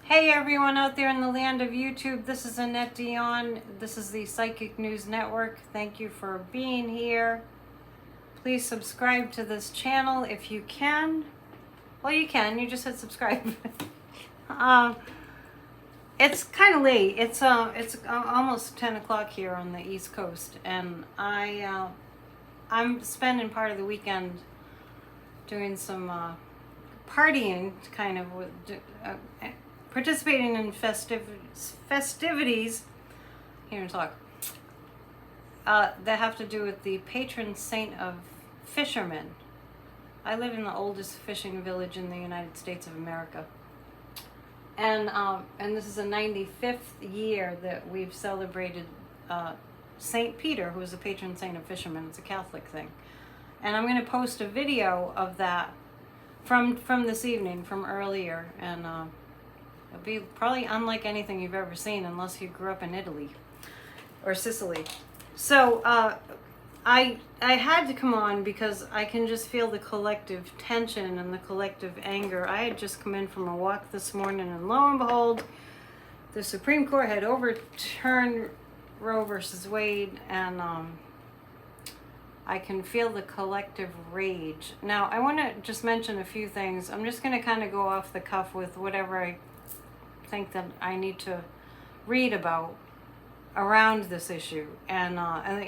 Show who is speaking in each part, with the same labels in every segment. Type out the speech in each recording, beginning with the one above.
Speaker 1: Hey everyone out there in the land of YouTube, this is Annette Dion. This is the Psychic News Network. Thank you for being here. Please subscribe to this channel if you can. Well, you can, you just hit subscribe. It's kind of late. It's almost 10 o'clock here on the East Coast, and I'm spending part of the weekend doing some partying, kind of with participating in festivities here in talk that have to do with the patron saint of fishermen. I live in the oldest fishing village in the United States of America, and this is the 95th year that we've celebrated Saint Peter, who is the patron saint of fishermen. It's a Catholic thing, and I'm going to post a video of that from this evening, from earlier, and it'll be probably unlike anything you've ever seen unless you grew up in Italy or Sicily. So I had to come on because I can just feel the collective tension and the collective anger. I had just come in from a walk this morning, and lo and behold, the Supreme Court had overturned Roe versus Wade, and I can feel the collective rage. Now, I want to just mention a few things. I'm just going to kind of go off the cuff with whatever I think that I need to read about around this issue, and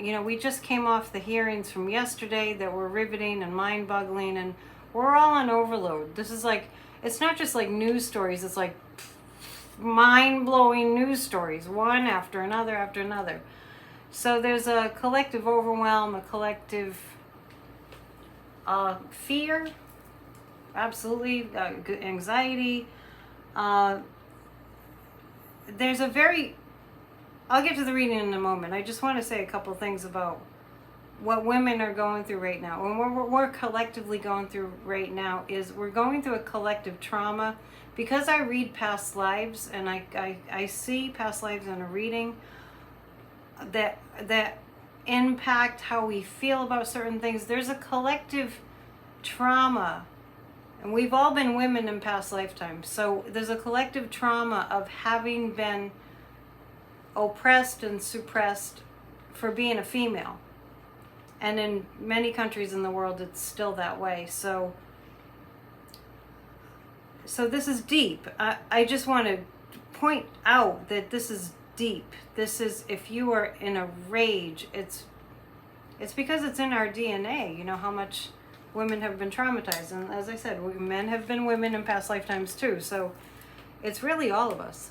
Speaker 1: you know, we just came off the hearings from yesterday that were riveting and mind-boggling, and we're all on overload. This is like, it's not just like news stories, it's like mind-blowing news stories, one after another. So there's a collective overwhelm, a collective fear, absolutely, anxiety. There's a very, I'll get to the reading in a moment. I just want to say a couple things about what women are going through right now. And what we're collectively going through right now is we're going through a collective trauma. Because I read past lives, and I see past lives in a reading that impact how we feel about certain things. There's a collective trauma. And we've all been women in past lifetimes. So there's a collective trauma of having been oppressed and suppressed for being a female. And in many countries in the world, it's still that way. So this is deep. I just want to point out that this is deep. This is, if you are in a rage, it's because it's in our DNA. You know how much women have been traumatized, and as I said, men have been women in past lifetimes too. So it's really all of us.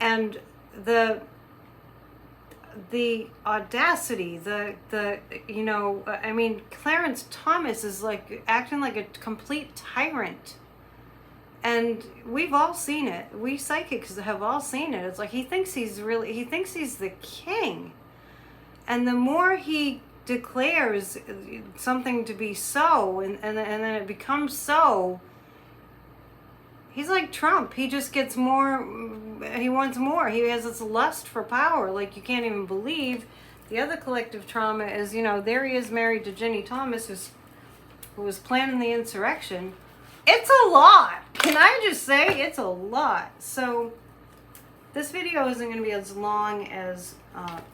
Speaker 1: And the audacity, you know, I mean, Clarence Thomas is like acting like a complete tyrant, and we've all seen it. We psychics have all seen it. It's like he thinks he's the king, and the more he declares something to be so, and then it becomes so, he's like Trump. He just gets more, he wants more. He has this lust for power like you can't even believe. The other collective trauma is, you know, there he is married to Ginny Thomas, who was planning the insurrection. It's a lot. Can I just say, it's a lot. So this video isn't going to be as long as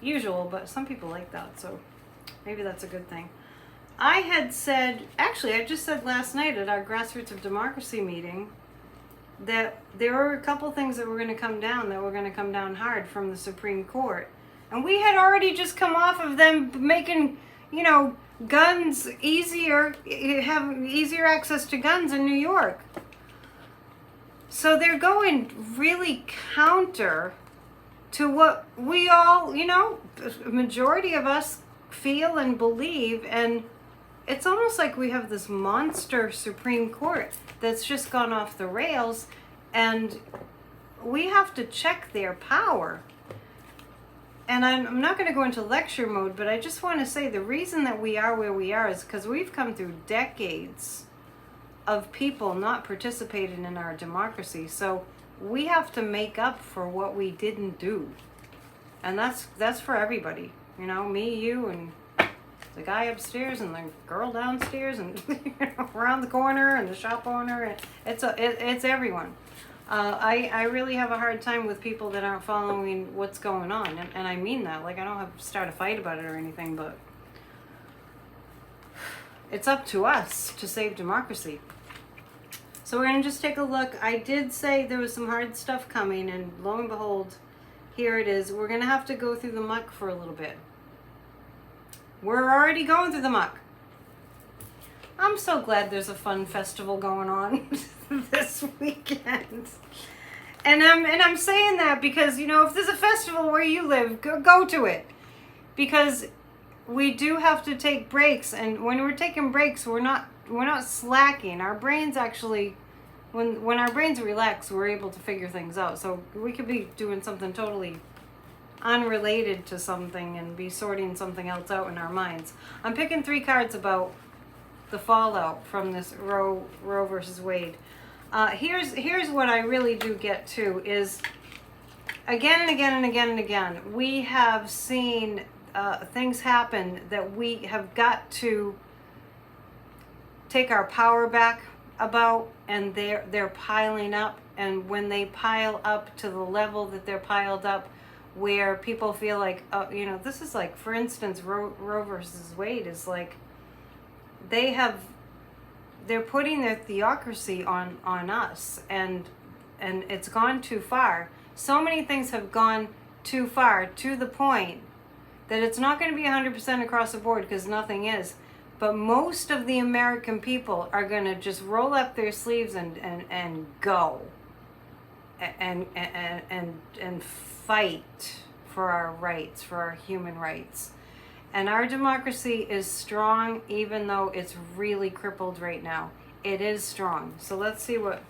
Speaker 1: usual, but some people like that, so maybe that's a good thing. I had said, actually, I just said last night at our Grassroots of Democracy meeting that there were a couple things that were going to come down hard from the Supreme Court. And we had already just come off of them making, you know, guns easier, have easier access to guns in New York. So they're going really counter to what we all, you know, the majority of us feel and believe, and it's almost like we have this monster Supreme Court that's just gone off the rails, and we have to check their power. And I'm not going to go into lecture mode, but I just want to say the reason that we are where we are is because we've come through decades of people not participating in our democracy. So we have to make up for what we didn't do. And that's for everybody. You know, me, you, and the guy upstairs and the girl downstairs and you know, around the corner and the shop owner. It's everyone. I really have a hard time with people that aren't following what's going on. And I mean that. Like, I don't have to start a fight about it or anything, but it's up to us to save democracy. So we're going to just take a look. I did say there was some hard stuff coming, and lo and behold, here it is. We're going to have to go through the muck for a little bit. We're already going through the muck. I'm so glad there's a fun festival going on this weekend. And I'm saying that because, you know, if there's a festival where you live, go to it. Because we do have to take breaks, and when we're taking breaks, we're not slacking. Our brains actually, when our brains relax, we're able to figure things out. So we could be doing something totally unrelated to something and be sorting something else out in our minds. I'm picking 3 cards about the fallout from this Roe versus Wade. Here's what I really do get to is, again and again and again and again, we have seen things happen that we have got to take our power back about, and they're piling up. And when they pile up to the level that they're piled up, where people feel like, you know, this is like, for instance, Roe versus Wade is like, they're putting their theocracy on us, and it's gone too far. So many things have gone too far, to the point that it's not going to be 100% across the board, because nothing is. But most of the American people are going to just roll up their sleeves and go and fight for our rights, for our human rights. And our democracy is strong, even though it's really crippled right now. It is strong. So let's see what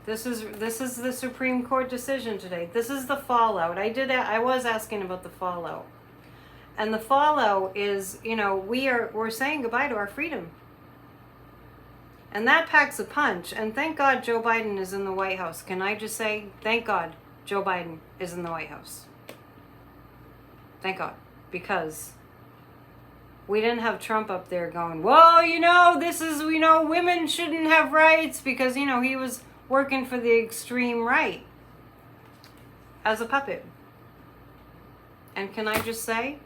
Speaker 1: this is the Supreme Court decision today. This is the fallout. I was asking about the fallout. And the fallout is, you know, we're saying goodbye to our freedom. And that packs a punch. And thank God Joe Biden is in the White House. Can I just say, thank God Joe Biden is in the White House. Thank God. Because we didn't have Trump up there going, well, you know, women shouldn't have rights, because, you know, he was working for the extreme right as a puppet. And can I just say,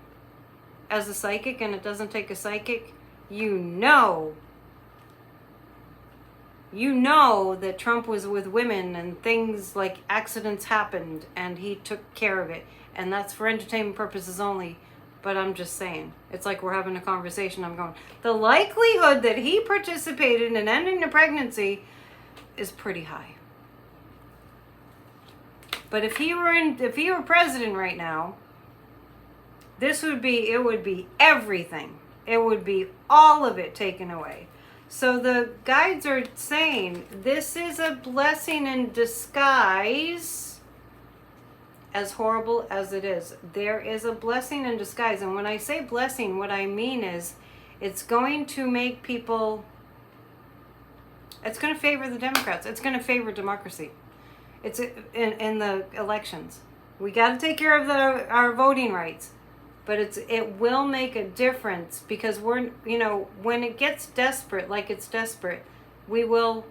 Speaker 1: as a psychic, and it doesn't take a psychic, you know that Trump was with women and things like accidents happened and he took care of it. And that's for entertainment purposes only. But I'm just saying, it's like we're having a conversation. I'm going, the likelihood that he participated in ending the pregnancy is pretty high. But if he were president right now, it would be everything. It would be all of it taken away. So the guides are saying this is a blessing in disguise. As horrible as it is, there is a blessing in disguise. And when I say blessing, what I mean is it's going to make people, it's going to favor the Democrats. It's going to favor democracy. It's in the elections. We got to take care of our voting rights. But it will make a difference, because we're, you know, when it gets desperate, like it's desperate, we'll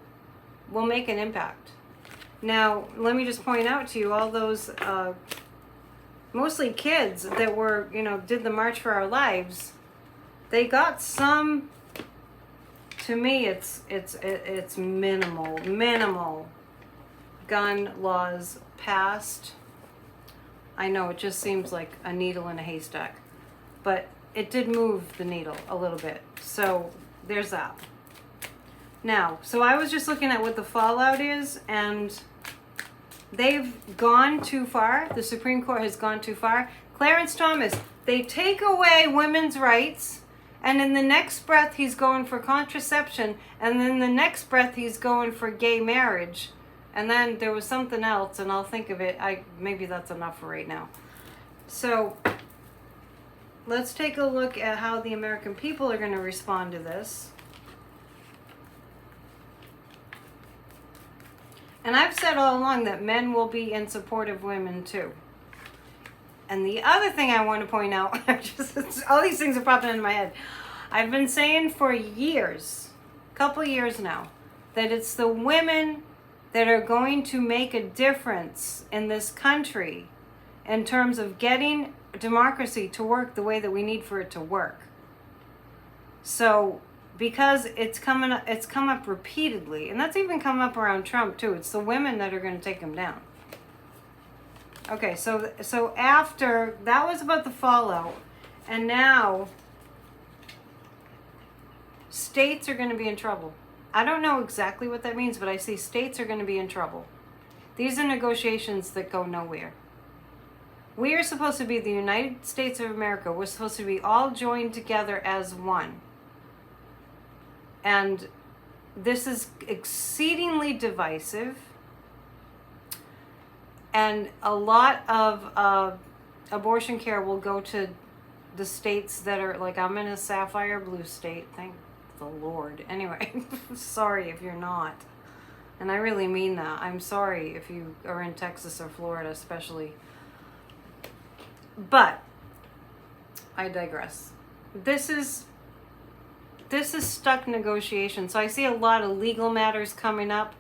Speaker 1: make an impact. Now, let me just point out to you, all those mostly kids that were, you know, did the March for Our Lives, they got some, to me, it's minimal gun laws passed. I know it just seems like a needle in a haystack, but it did move the needle a little bit. So there's that. Now, so I was just looking at what the fallout is, and they've gone too far. The Supreme Court has gone too far. Clarence Thomas, they take away women's rights, and in the next breath he's going for contraception, and then the next breath he's going for gay marriage. And then there was something else, and I'll think of it. Maybe that's enough for right now. So let's take a look at how the American people are going to respond to this. And I've said all along that men will be in support of women too. And the other thing I want to point out, all these things are popping into my head. I've been saying for years, couple years now, that it's the women that are going to make a difference in this country in terms of getting democracy to work the way that we need for it to work. So, because it's come up repeatedly, and that's even come up around Trump too. It's the women that are going to take him down. Okay, so after that was about the fallout, and now states are going to be in trouble. I don't know exactly what that means, but I see states are going to be in trouble. These are negotiations that go nowhere. We are supposed to be the United States of America. We're supposed to be all joined together as one. And this is exceedingly divisive. And a lot of abortion care will go to the states that are, like, I'm in a sapphire blue state, thank the Lord. Anyway, sorry if you're not. And I really mean that. I'm sorry if you are in Texas or Florida especially. But I digress. This is stuck negotiation. So I see a lot of legal matters coming up.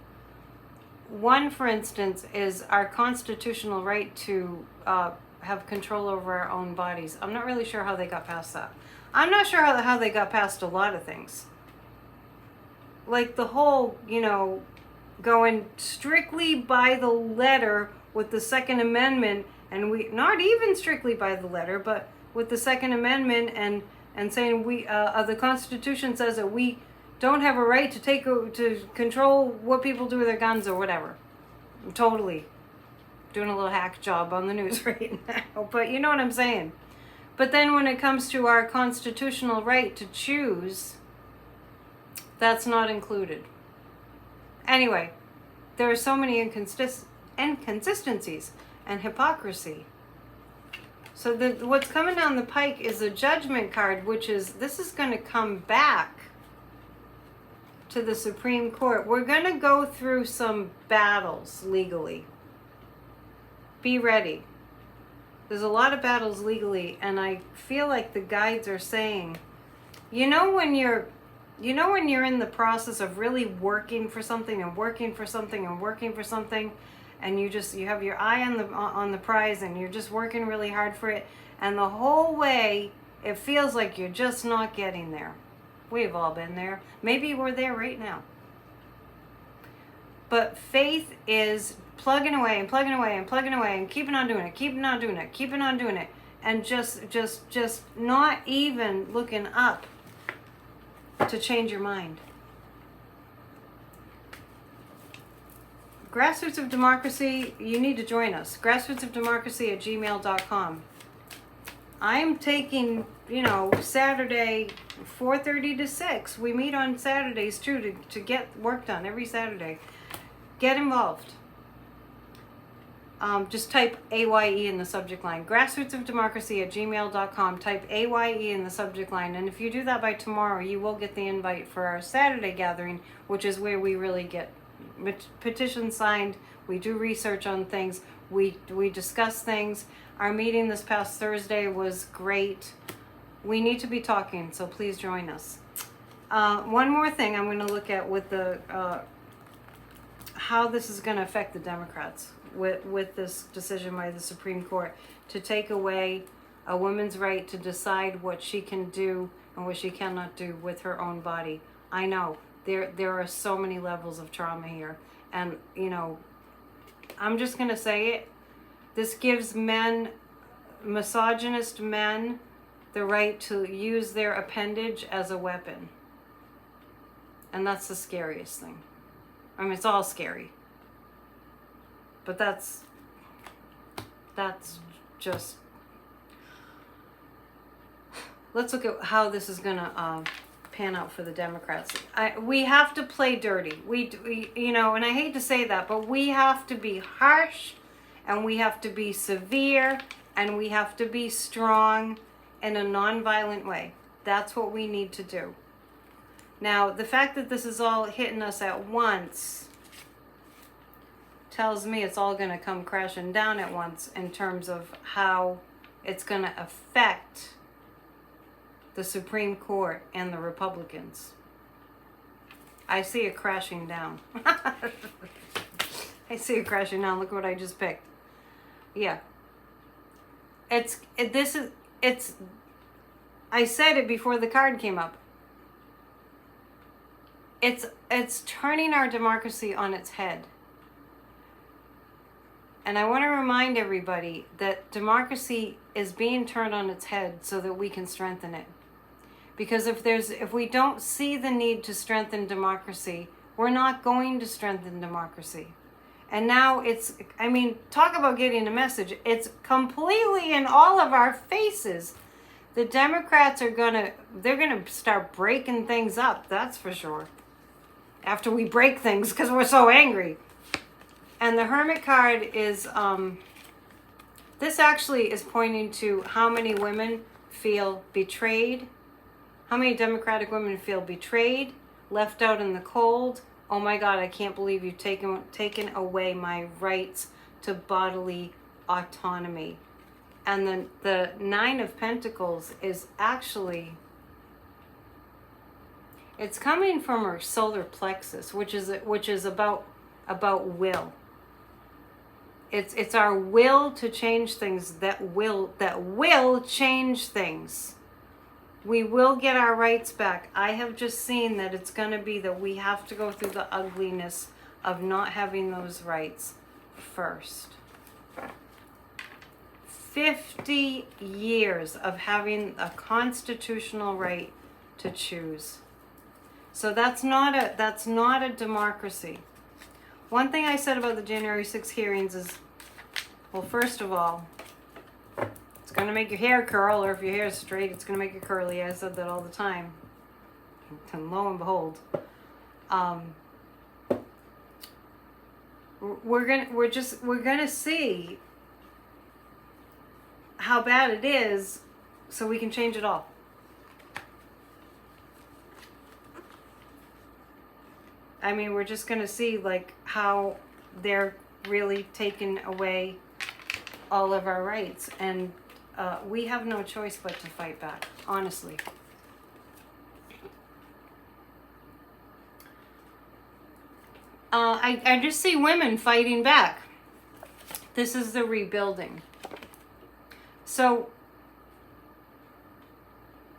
Speaker 1: One, for instance, is our constitutional right to have control over our own bodies. I'm not really sure how they got past that. I'm not sure how they got past a lot of things. Like the whole, going strictly by the letter with the Second Amendment, and we, not even strictly by the letter, but with the Second Amendment and saying the Constitution says that we don't have a right to control what people do with their guns or whatever. I'm totally doing a little hack job on the news right now, but you know what I'm saying. But then when it comes to our constitutional right to choose, that's not included. Anyway, there are so many inconsistencies and hypocrisy. So what's coming down the pike is a judgment card, this is going to come back to the Supreme Court. We're going to go through some battles legally. Be ready. There's a lot of battles legally, and I feel like the guides are saying, when you're in the process of really working for something and working for something and working for something, and you have your eye on the prize, and you're just working really hard for it, and the whole way it feels like you're just not getting there. We've all been there. Maybe we're there right now. But faith is plugging away and plugging away and plugging away and keeping on doing it, keeping on doing it, keeping on doing it, and just not even looking up to change your mind. Grassroots of Democracy, you need to join us. grassrootsofdemocracy@gmail.com. I'm taking, Saturday 4:30 to 6. We meet on Saturdays too to get work done every Saturday. Get involved. Just type AYE in the subject line. grassrootsofdemocracy@gmail.com. Type AYE in the subject line. And if you do that by tomorrow, you will get the invite for our Saturday gathering, which is where we really get petitions signed. We do research on things. We discuss things. Our meeting this past Thursday was great. We need to be talking, so please join us. One more thing I'm going to look at with the how this is going to affect the Democrats with this decision by the Supreme Court to take away a woman's right to decide what she can do and what she cannot do with her own body. I know there are so many levels of trauma here, and I'm just going to say it. This gives misogynist men, the right to use their appendage as a weapon. And that's the scariest thing. I mean, it's all scary. But that's just... Let's look at how this is going to pan out for the Democrats. We have to play dirty. We and I hate to say that, but we have to be harsh, and we have to be severe, and we have to be strong in a nonviolent way. That's what we need to do. Now, the fact that this is all hitting us at once tells me it's all going to come crashing down at once in terms of how it's going to affect the Supreme Court and the Republicans. I see it crashing down. I see it crashing now. Look what I just picked. Yeah. It's I said it before the card came up. It's turning our democracy on its head. And I want to remind everybody that democracy is being turned on its head so that we can strengthen it. Because if we don't see the need to strengthen democracy, we're not going to strengthen democracy. And now talk about getting a message. It's completely in all of our faces. The Democrats they're gonna start breaking things up, that's for sure. After we break things, because we're so angry. And the Hermit card is, this actually is pointing to how many women feel betrayed. How many Democratic women feel betrayed, left out in the cold. Oh my God, I can't believe you've taken away my rights to bodily autonomy. And then the Nine of Pentacles is actually, it's coming from her solar plexus, which is about will. It's our will to change things that will change things. We will get our rights back. I have just seen that it's going to be that we have to go through the ugliness of not having those rights first. 50 years of having a constitutional right to choose. So that's not a democracy. One thing I said about the January 6 hearings is, well, first of all, it's going to make your hair curl, or if your hair is straight, it's going to make it curly. I said that all the time. And lo and behold, we're gonna see how bad it is, so we can change it all. I mean, we're just gonna see like how they're really taking away all of our rights, and we have no choice but to fight back, honestly. I just see women fighting back. This is the rebuilding. So,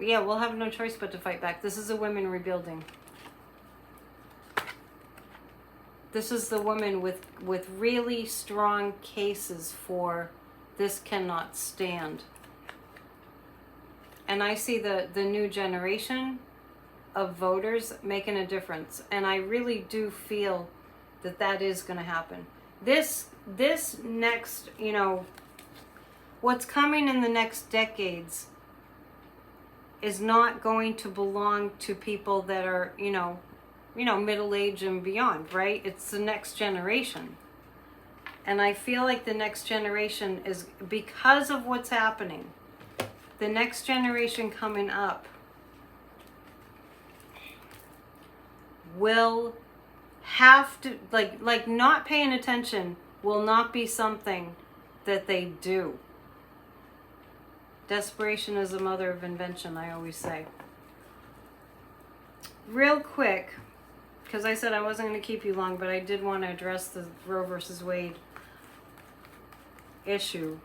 Speaker 1: yeah, we'll have no choice but to fight back. This is a women rebuilding. This is the woman with really strong cases for this cannot stand. And I see the new generation of voters making a difference. And I really do feel that is going to happen. This next, what's coming in the next decades is not going to belong to people that are, middle age and beyond, right? It's the next generation. And I feel like the next generation is, because of what's happening, the next generation coming up will have to, like not paying attention will not be something that they do. Desperation is the mother of invention, I always say. Real quick, because I said I wasn't going to keep you long, but I did want to address the Roe versus Wade issue.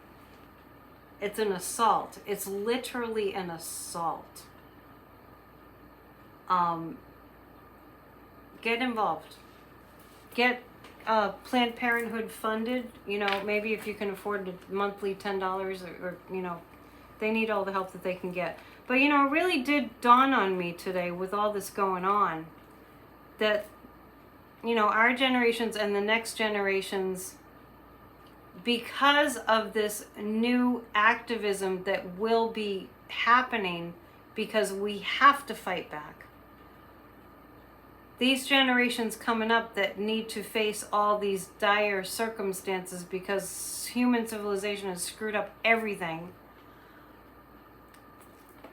Speaker 1: It's an assault. It's literally an assault. Get involved. Get Planned Parenthood funded. Maybe if you can afford a monthly $10 or they need all the help that they can get. But it really did dawn on me today with all this going on that our generations and the next generations, because of this new activism that will be happening, because we have to fight back. These generations coming up that need to face all these dire circumstances because human civilization has screwed up everything.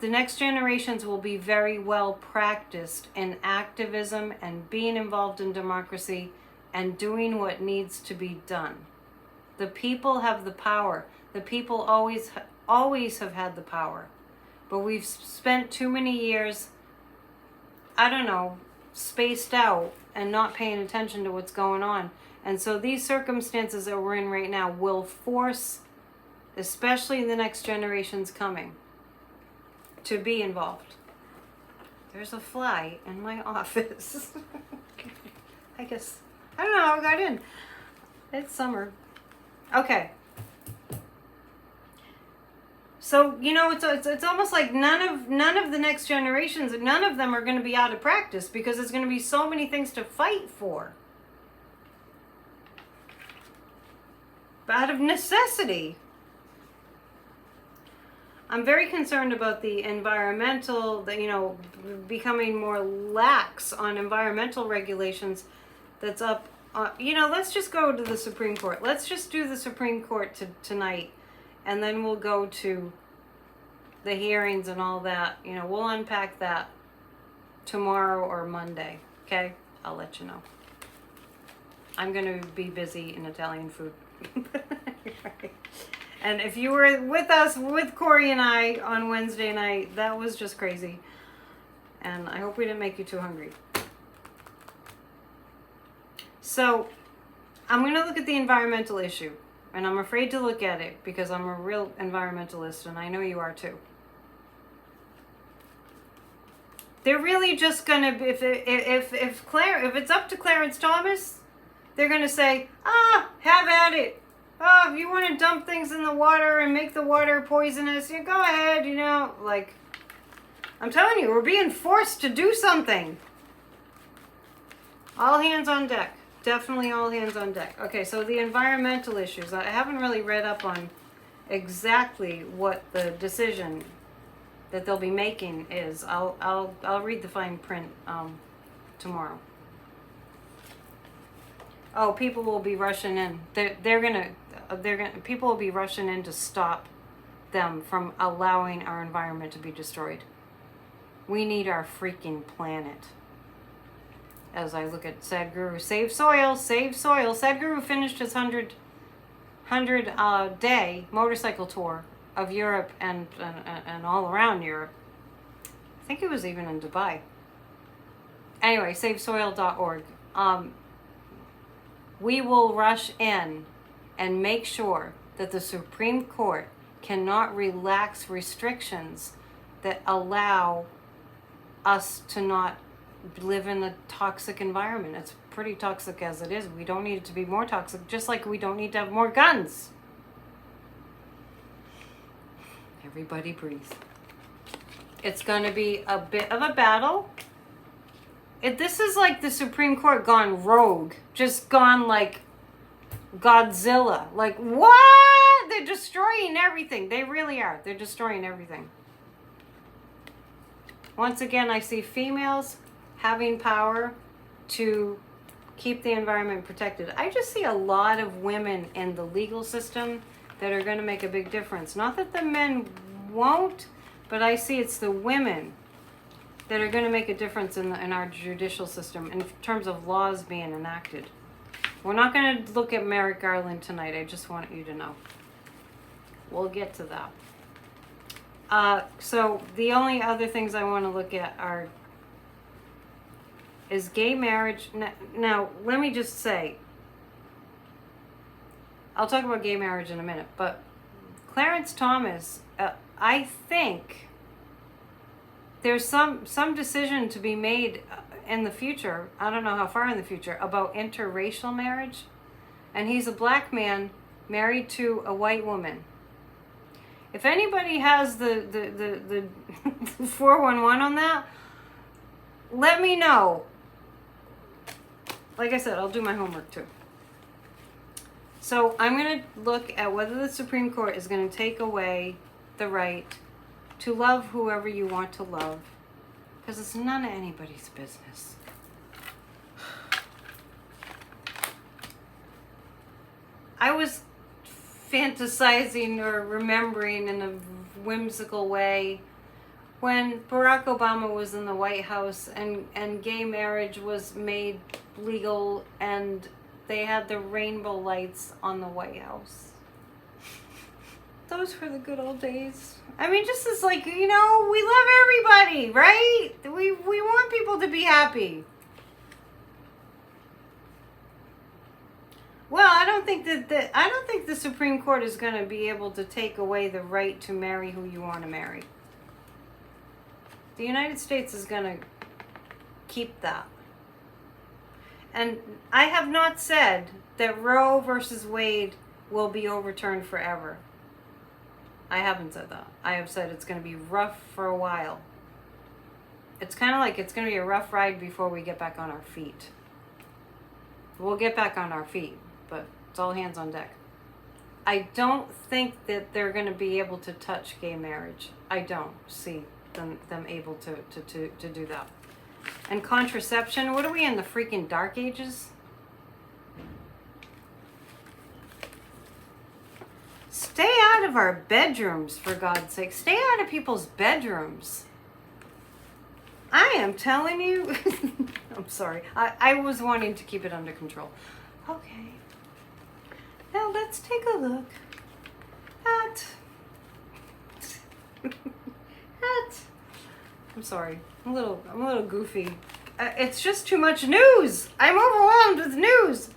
Speaker 1: The next generations will be very well practiced in activism and being involved in democracy and doing what needs to be done. The people have the power. The people always have had the power. But we've spent too many years, spaced out and not paying attention to what's going on. And so these circumstances that we're in right now will force, especially the next generations coming, to be involved. There's a fly in my office. I guess, I don't know how it got in. It's summer. Okay. So, you know, it's almost like none of the next generations, none of them are going to be out of practice because there's going to be so many things to fight for. Out of necessity. I'm very concerned about the environmental, becoming more lax on environmental regulations. That's up. Let's just go to the Supreme Court. Let's just do the Supreme Court tonight, and then we'll go to the hearings and all that. We'll unpack that tomorrow or Monday. Okay, I'll let you know. I'm gonna be busy in Italian food. And if you were with us, with Corey and I on Wednesday night, that was just crazy. And I hope we didn't make you too hungry. So, I'm going to look at the environmental issue. And I'm afraid to look at it because I'm a real environmentalist, and I know you are too. They're really just going to, if it's up to Clarence Thomas, they're going to say, have at it. If you want to dump things in the water and make the water poisonous, go ahead, I'm telling you, we're being forced to do something. All hands on deck. Definitely all hands on deck. Okay, so the environmental issues. I haven't really read up on exactly what the decision that they'll be making is. I'll read the fine print tomorrow. Oh, people will be rushing in. People will be rushing in to stop them from allowing our environment to be destroyed. We need our freaking planet. As I look at Sadhguru, save soil, save soil. Sadhguru finished his 100-day motorcycle tour of Europe and all around Europe. I think it was even in Dubai. Anyway, savesoil.org. We will rush in and make sure that the Supreme Court cannot relax restrictions that allow us to not live in a toxic environment. It's pretty toxic as it is. We don't need it to be more toxic, just like we don't need to have more guns. Everybody breathe. It's going to be a bit of a battle. This is like the Supreme Court gone rogue. Just gone like Godzilla. Like, what? They're destroying everything. They really are. They're destroying everything. Once again, I see females having power to keep the environment protected. I just see a lot of women in the legal system that are going to make a big difference. Not that the men won't, but I see it's the women that are going to make a difference in our judicial system in terms of laws being enacted. We're not going to look at Merrick Garland tonight. I just want you to know. We'll get to that. So the only other things I want to look at is gay marriage. Now, let me just say, I'll talk about gay marriage in a minute, but Clarence Thomas, I think there's some decision to be made in the future, I don't know how far in the future, about interracial marriage. And he's a black man married to a white woman. If anybody has the 411 on that, let me know. Like I said, I'll do my homework too. So I'm going to look at whether the Supreme Court is going to take away the right to love whoever you want to love, because it's none of anybody's business. I was fantasizing or remembering in a whimsical way when Barack Obama was in the White House and gay marriage was made legal and they had the rainbow lights on the White House. Those were the good old days. I mean, just as like, we love everybody, right? We want people to be happy. Well, I don't think I don't think the Supreme Court is going to be able to take away the right to marry who you want to marry. The United States is going to keep that. And I have not said that Roe versus Wade will be overturned forever. I haven't said that. I have said it's going to be rough for a while. It's kind of like it's going to be a rough ride before we get back on our feet. We'll get back on our feet, but it's all hands on deck. I don't think that they're going to be able to touch gay marriage. I don't see them able to do that. And contraception, what are we in, the freaking dark ages? Stay out of our bedrooms, for God's sake. Stay out of people's bedrooms. I am telling you. I'm sorry. I was wanting to keep it under control. Okay. Now let's take a look at... I'm sorry. I'm a little goofy. It's just too much news. I'm overwhelmed with news.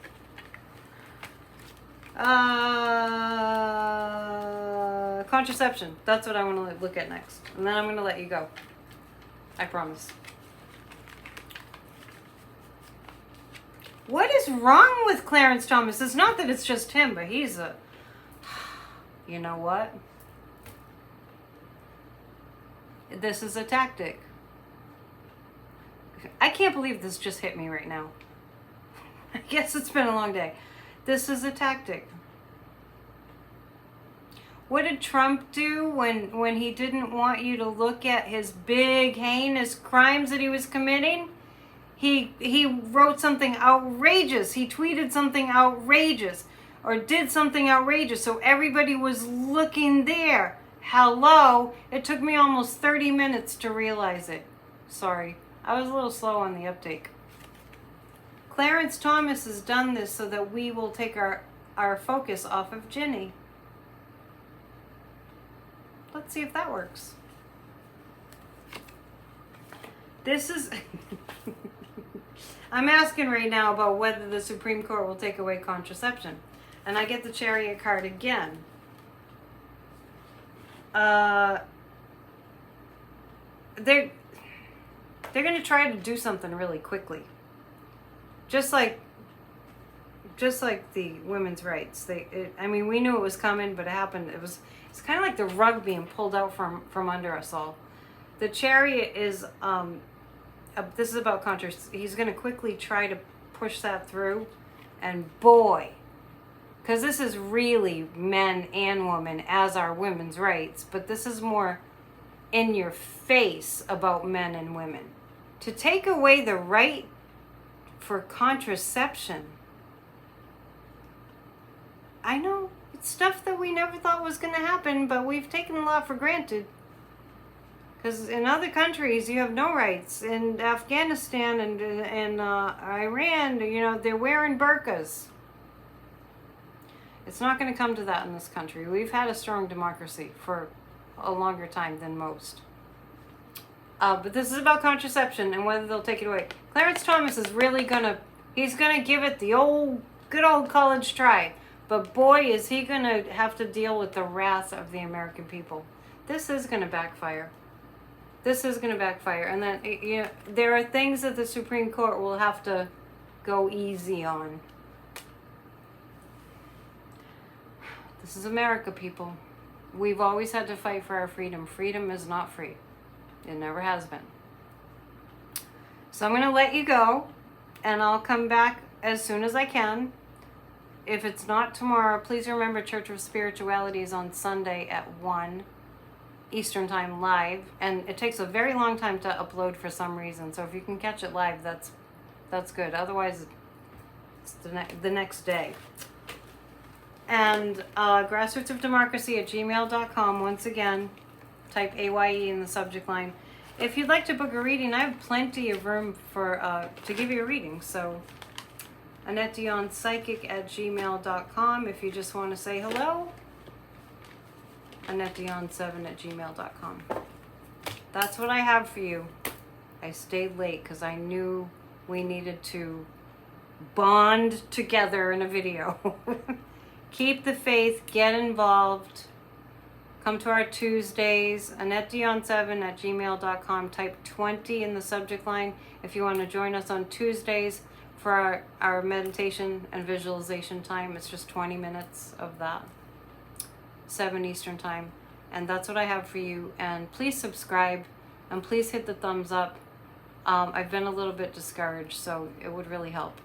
Speaker 1: Contraception. That's what I want to look at next. And then I'm going to let you go. I promise. What is wrong with Clarence Thomas? It's not that it's just him, but he's a... You know what? This is a tactic. I can't believe this just hit me right now. I guess it's been a long day. This is a tactic. What did Trump do when he didn't want you to look at his big, heinous crimes that he was committing? He wrote something outrageous. He tweeted something outrageous or did something outrageous. So everybody was looking there. Hello? It took me almost 30 minutes to realize it. Sorry. I was a little slow on the uptake. Clarence Thomas has done this so that we will take our focus off of Ginny. Let's see if that works. This is... I'm asking right now about whether the Supreme Court will take away contraception. And I get the Chariot card again. They're going to try to do something really quickly. Just like the women's rights. I mean, we knew it was coming, but it happened. It's kind of like the rug being pulled out from under us all. The Chariot is, this is about contraception. He's going to quickly try to push that through. And boy, because this is really men and women as our women's rights, but this is more in your face about men and women. To take away the right for contraception. I know, it's stuff that we never thought was going to happen, but we've taken a lot for granted. Because in other countries, you have no rights. In Afghanistan and Iran, you know, they're wearing burqas. It's not going to come to that in this country. We've had a strong democracy for a longer time than most. But this is about contraception and whether they'll take it away. Clarence Thomas is really he's going to give it the good old college try. But boy, is he going to have to deal with the wrath of the American people. This is going to backfire. This is going to backfire. And then, you know, there are things that the Supreme Court will have to go easy on. This is America, people. We've always had to fight for our freedom. Freedom is not free. It never has been. So I'm going to let you go, and I'll come back as soon as I can. If it's not tomorrow, please remember Church of Spirituality is on Sunday at 1 Eastern Time live, and it takes a very long time to upload for some reason. So if you can catch it live, that's good. Otherwise, it's the next day. And grassrootsofdemocracy@gmail.com. Once again, type AYE in the subject line. If you'd like to book a reading, I have plenty of room for to give you a reading. So Annette Dion Psychic@gmail.com. If you just want to say hello, AnnetteDion7@gmail.com. That's what I have for you. I stayed late because I knew we needed to bond together in a video. Keep the faith, get involved. Come to our Tuesdays, AnnetteDion7@gmail.com. Type 20 in the subject line if you want to join us on Tuesdays for our meditation and visualization time. It's just 20 minutes of that, 7 Eastern time. And that's what I have for you. And please subscribe and please hit the thumbs up. I've been a little bit discouraged, so it would really help.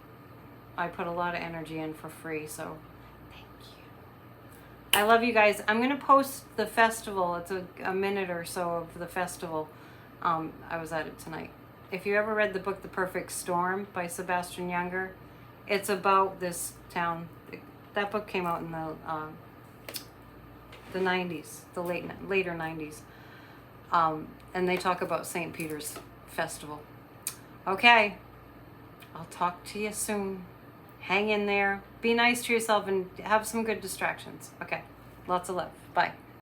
Speaker 1: I put a lot of energy in for free, so thank you. I love you guys. I'm going to post the festival. It's a minute or so of the festival. I was at it tonight. If you ever read the book The Perfect Storm by Sebastian Junger, it's about this town. That book came out in the 90s, the later 90s. And they talk about St. Peter's Festival. Okay, I'll talk to you soon. Hang in there. Be nice to yourself and have some good distractions. Okay, lots of love. Bye.